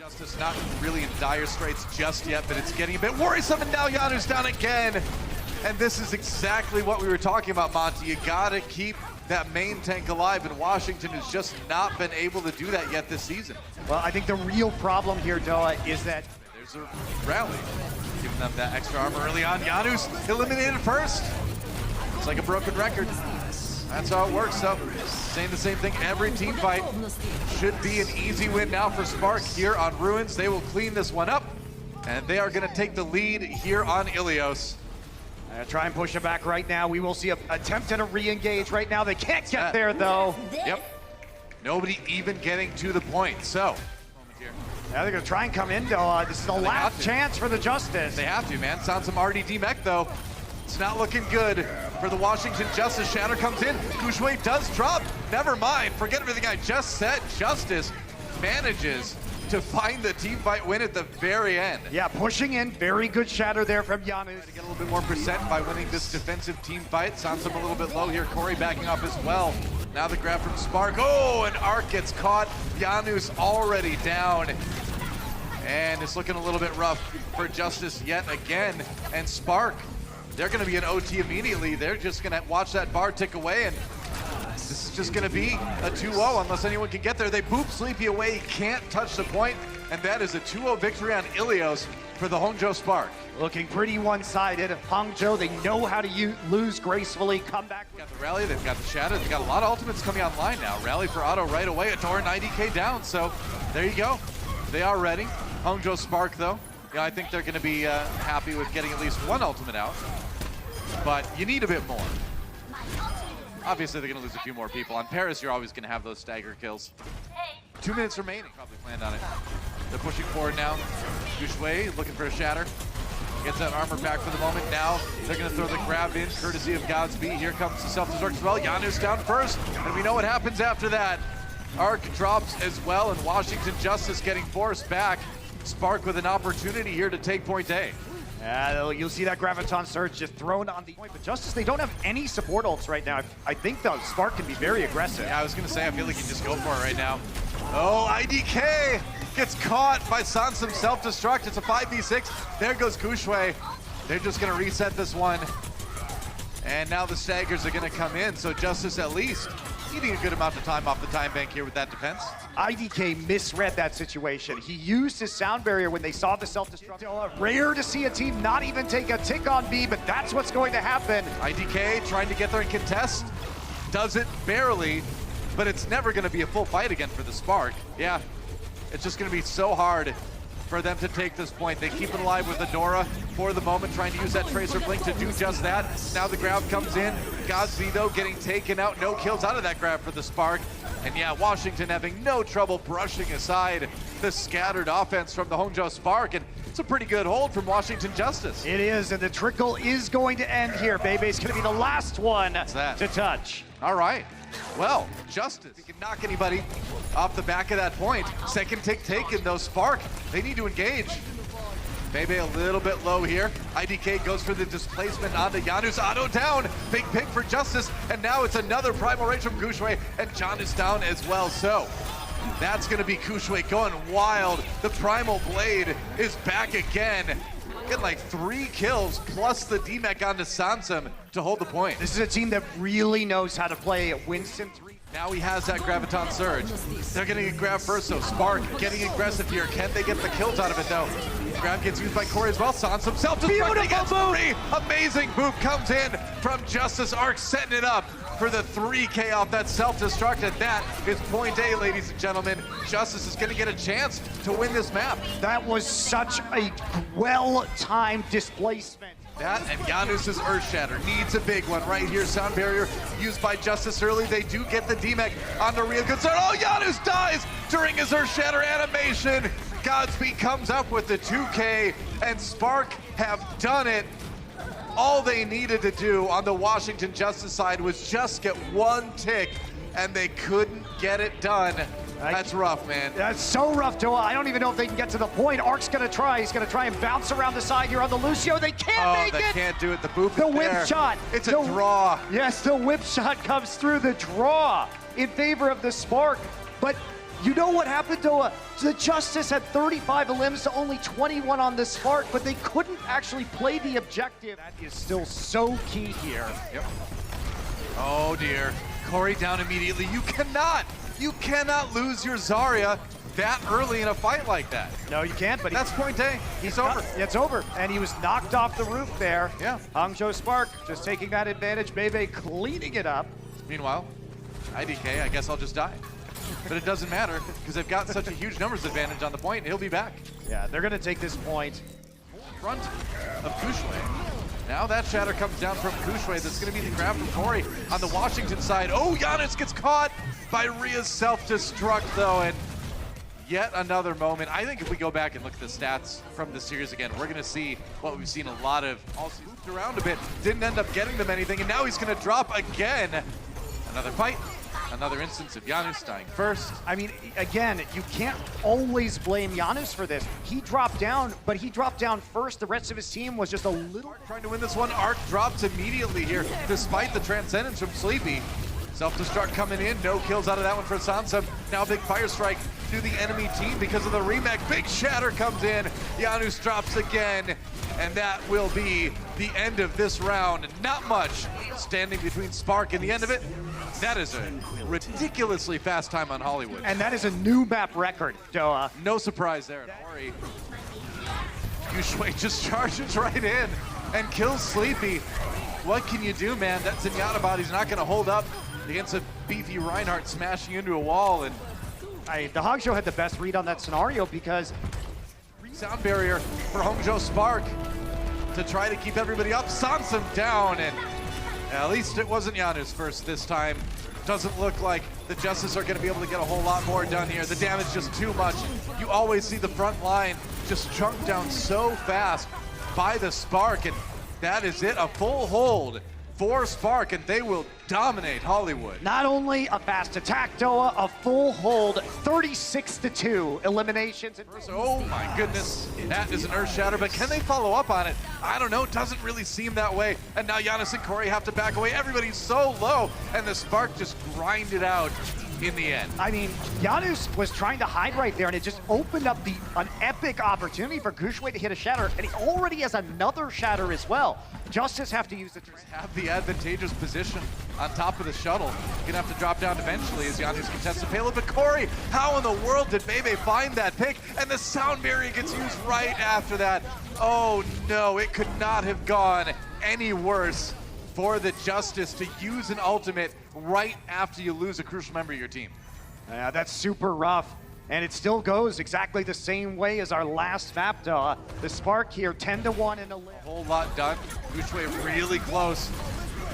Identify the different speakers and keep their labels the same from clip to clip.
Speaker 1: Justice not really in dire straits just yet, but it's getting a bit worrisome, and now Janu's down again. And this is exactly what we were talking about, Monty. You gotta keep that main tank alive, and Washington has just not been able to do that yet this season.
Speaker 2: Well, I think the real problem here, Doa, is that
Speaker 1: there's a rally, giving them that extra armor early on. Janu's eliminated first. It's like a broken record. That's how it works, though. Saying the same thing, every team fight should be an easy win now for Spark here on Ruins. They will clean this one up, and they are going to take the lead here on Ilios.
Speaker 2: Try and push it back right now. We will see an attempt at a re-engage right now. They can't get there, though.
Speaker 1: Yep. Nobody even getting to the point, so.
Speaker 2: Now they're going to try and come in, Doa. This is the last chance for the Justice.
Speaker 1: They have to, man. Sounds some RDD mech, though. It's not looking good for the Washington Justice. Shatter comes in. Kushui does drop. Never mind. Forget everything I just said. Justice manages to find the team fight win at the very end.
Speaker 2: Yeah, pushing in. Very good shatter there from Janu.
Speaker 1: To get a little bit more percent by winning this defensive team fight. Sounds a little bit low here. Corey backing off as well. Now the grab from Spark. Oh, and Arc gets caught. Janu's already down. And it's looking a little bit rough for Justice yet again. And Spark, they're going to be an OT immediately. They're just going to watch that bar tick away, and this is just going to be a 2-0 unless anyone can get there. They boop Sleepy away. He can't touch the point, and that is a 2-0 victory on Ilios for the Hangzhou Spark.
Speaker 2: Looking pretty one-sided. Hangzhou, they know how to lose gracefully, come back.
Speaker 1: Got the rally, they've got the shadow, they've got a lot of ultimates coming online now. Rally for Otto right away, Adora 90k down, so there you go. They are ready. Hangzhou Spark, though, yeah, I think they're going to be happy with getting at least one ultimate out, but you need a bit more. Obviously, they're going to lose a few more people. On Paris, you're always going to have those stagger kills. 2 minutes remaining, probably planned on it. They're pushing forward now. Kushui looking for a shatter. Gets that armor back for the moment. Now they're going to throw the grab in, courtesy of Godspeed. Here comes the self-destruct as well. Janu's down first, and we know what happens after that. Arc drops as well, and Washington Justice getting forced back. Spark with an opportunity here to take point A.
Speaker 2: Yeah, you'll see that Graviton Surge just thrown on the point, but Justice, they don't have any support ults right now. I think the Spark can be very aggressive.
Speaker 1: Yeah, I was going to say, I feel like you just go for it right now. Oh, IDK gets caught by Sansum self-destruct. It's a 5v6. There goes Kushui. They're just going to reset this one. And now the staggers are going to come in, so Justice at least eating a good amount of time off the time bank here with that defense.
Speaker 2: IDK misread that situation. He used his sound barrier when they saw the self-destruct. Rare to see a team not even take a tick on B, but that's what's going to happen.
Speaker 1: IDK trying to get there and contest. Does it barely, but it's never going to be a full fight again for the Spark. Yeah, it's just going to be so hard for them to take this point. They keep it alive with Adora for the moment, trying to use that Tracer Blink to do just that. Now the grab comes in. Godspeed, though, getting taken out. No kills out of that grab for the Spark. And yeah, Washington having no trouble brushing aside the scattered offense from the Hangzhou Spark. And it's a pretty good hold from Washington Justice.
Speaker 2: It is, and the trickle is going to end here. Bebe's going to be the last one to touch.
Speaker 1: All right. Well, Justice, you can knock anybody off the back of that point. Second tick taken, though. Spark, they need to engage. Bebe a little bit low here. IDK goes for the displacement onto Janu's. Auto down. Big pick for Justice. And now it's another Primal Rage from Kushui. And John is down as well. So that's going to be Kushui going wild. The Primal Blade is back again. Getting like 3 kills plus the D-Mech onto Sansum to hold the point.
Speaker 2: This is a team that really knows how to play Winston 3.
Speaker 1: Now he has that Graviton Surge. They're gonna get grabbed first, so Spark getting aggressive here. Can they get the kills out of it though? Grab gets used by Corey as well. Sansum self-destructing gets 3. Amazing move comes in from Justice. Arc setting it up for the 3K off that self-destruct, and that is point A, ladies and gentlemen. Justice is gonna get a chance to win this map.
Speaker 2: That was such a well-timed displacement.
Speaker 1: That and Janus's Earth Shatter needs a big one right here. Sound barrier used by Justice early. They do get the D-Mech on the real concern. Oh, Janus dies during his Earth Shatter animation. Godspeed comes up with the 2K, and Spark have done it. All they needed to do on the Washington Justice side was just get 1 tick, and they couldn't get it done. That's rough, man.
Speaker 2: That's so rough, Doa. I don't even know if they can get to the point. Arc's gonna try. He's gonna try and bounce around the side here on the Lucio. They can't make it.
Speaker 1: They can't do it. The boop
Speaker 2: The
Speaker 1: is
Speaker 2: whip
Speaker 1: there.
Speaker 2: shot.
Speaker 1: It's a draw.
Speaker 2: Yes, the whip shot comes through the draw in favor of the Spark. But You know what happened, Doa? The Justice had 35 elims to only 21 on the Spark, but they couldn't actually play the objective. That is still so key here.
Speaker 1: Yep. Oh dear. Corey down immediately. You cannot lose your Zarya that early in a fight like that.
Speaker 2: No, you can't, but
Speaker 1: that's point A. He's over.
Speaker 2: It's over. And he was knocked off the roof there.
Speaker 1: Yeah.
Speaker 2: Hangzhou Spark just taking that advantage. Bebe cleaning it up.
Speaker 1: Meanwhile, IDK, I guess I'll just die. But it doesn't matter, because they've got such a huge numbers advantage on the point, and he'll be back.
Speaker 2: Yeah, they're going to take this point.
Speaker 1: Front of Kushui. Now that shatter comes down from Kushui. That's going to be the grab from Corey on the Washington side. Oh, Giannis gets caught by Rhea's self-destruct, though, and yet another moment. I think if we go back and look at the stats from this series again, we're going to see what we've seen a lot of. Also moved around a bit, didn't end up getting them anything, and now he's going to drop again. Another fight, another instance of Janus dying first.
Speaker 2: I mean, again, you can't always blame Janus for this. He dropped down, but he dropped down first. The rest of his team was just a little...
Speaker 1: Trying to win this one. Arc drops immediately here, despite the Transcendence from Sleepy. Self-destruct coming in, no kills out of that one for Sansa. Now big fire strike to the enemy team because of the remake. Big shatter comes in, Janus drops again, and that will be the end of this round. Not much standing between Spark and the end of it. That is a ridiculously fast time on Hollywood.
Speaker 2: And that is a new map record, Doa.
Speaker 1: No surprise there. Ori. Kushui just charges right in and kills Sleepy. What can you do, man? That Zenyatta body's not going to hold up against a beefy Reinhardt smashing into a wall. And
Speaker 2: the Hangzhou had the best read on that scenario because
Speaker 1: sound barrier for Hangzhou Spark to try to keep everybody up. Sansa down, and at least it wasn't Janus first this time. Doesn't look like the Justice are going to be able to get a whole lot more done here. The damage just too much. You always see the front line just chunked down so fast by the Spark, and that is it. A full hold for Spark, and they will dominate Hollywood.
Speaker 2: Not only a fast attack, Doa, a full hold, 36-2 eliminations.
Speaker 1: Oh my goodness, that is an earth shatter, but can they follow up on it? I don't know, doesn't really seem that way. And now Janus and Corey have to back away. Everybody's so low, and the Spark just grinded out in the end.
Speaker 2: I mean, Janus was trying to hide right there, and it just opened up an epic opportunity for Kushui to hit a shatter, and he already has another shatter as well. Justice have to use the...
Speaker 1: Have the advantageous position on top of the shuttle. Gonna have to drop down eventually as Janus contests the payload. But Corey, how in the world did Bebe find that pick? And the sound barrier gets used right after that. Oh no, it could not have gone any worse for the Justice to use an ultimate right after you lose a crucial member of your team.
Speaker 2: Yeah, that's super rough. And it still goes exactly the same way as our last map, Doa. The Spark here, 10-1 in a lift.
Speaker 1: A whole lot done. Kushui really close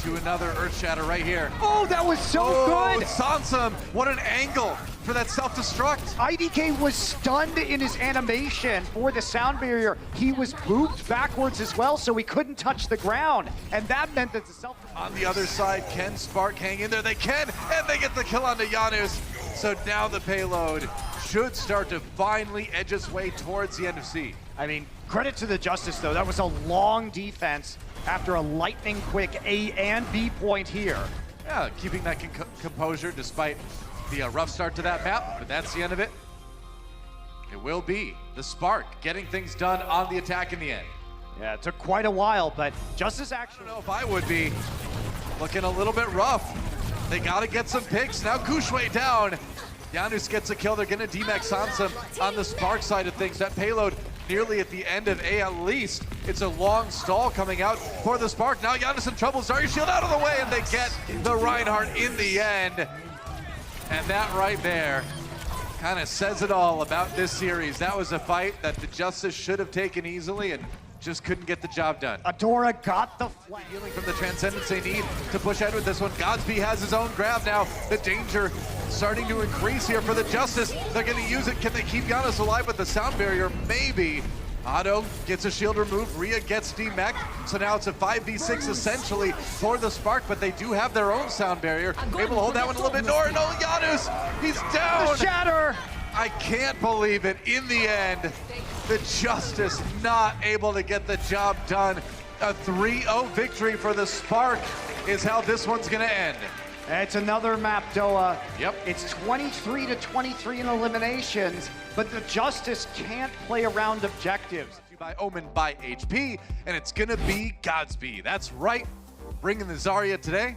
Speaker 1: to another Earth Shatter right here.
Speaker 2: Oh, that was so good!
Speaker 1: Sansa, what an angle for that self-destruct.
Speaker 2: IDK was stunned in his animation for the sound barrier. He was booped backwards as well, so he couldn't touch the ground. And that meant that the self...
Speaker 1: On the other side, can Spark hang in there? They can, and they get the kill onto Janus. So now the payload should start to finally edge its way towards the end of C.
Speaker 2: I mean, credit to the Justice, though. That was a long defense after a lightning quick A and B point here.
Speaker 1: Yeah, keeping that composure despite the rough start to that map, but that's the end of it. It will be the Spark getting things done on the attack in the end.
Speaker 2: Yeah, it took quite a while, but Justice actually...
Speaker 1: I don't know if I would be looking a little bit rough. They gotta get some picks. Now Kushui down. Janus gets a kill. They're gonna demech Sansa on the Spark side of things. That payload nearly at the end of A at least. It's a long stall coming out for the Spark. Now Janus in trouble. Zarya shield out of the way, and they get the Reinhardt in the end. And that right there kind of says it all about this series. That was a fight that the Justice should have taken easily and just couldn't get the job done.
Speaker 2: Adora got the flag.
Speaker 1: Healing from the Transcendence they need to push ahead with this one. Godspeed has his own grab now. The danger starting to increase here for the Justice. They're going to use it. Can they keep Janus alive with the sound barrier? Maybe. Otto gets a shield removed. Rhea gets demech. So now it's a 5v6 essentially for the Spark, but they do have their own sound barrier. Able to hold that one a little bit more. No, Janus, he's down.
Speaker 2: The shatter.
Speaker 1: I can't believe it. In the end, the Justice not able to get the job done. A 3-0 victory for the Spark is how this one's going to end.
Speaker 2: It's another map, Doa.
Speaker 1: Yep.
Speaker 2: It's 23-23 in eliminations, but the Justice can't play around objectives.
Speaker 1: By Omen by HP, and it's gonna be Godspeed. That's right, bringing the Zarya today.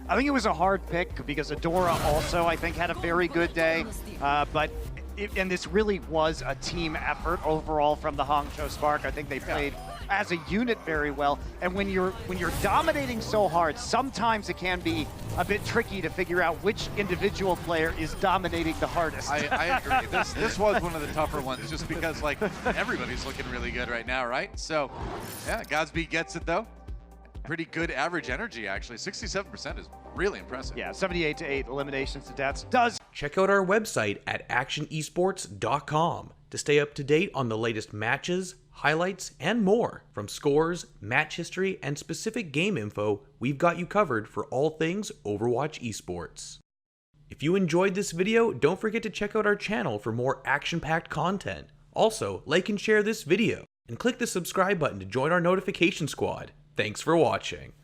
Speaker 2: I think it was a hard pick because Adora also, I think, had a very good day, and this really was a team effort overall from the Hangzhou Spark. I think they played as a unit very well, and when you're dominating so hard, sometimes it can be a bit tricky to figure out which individual player is dominating the hardest.
Speaker 1: I agree. This was one of the tougher ones, just because like everybody's looking really good right now, right? So yeah, Godspeed gets it though. Pretty good average energy, actually. 67% is really impressive.
Speaker 2: Yeah, 78-8 eliminations to deaths does.
Speaker 3: Check out our website at actionesports.com to stay up to date on the latest matches, highlights, and more. From scores, match history, and specific game info, we've got you covered for all things Overwatch esports. If you enjoyed this video, don't forget to check out our channel for more action-packed content. Also, like and share this video, and click the subscribe button to join our notification squad. Thanks for watching.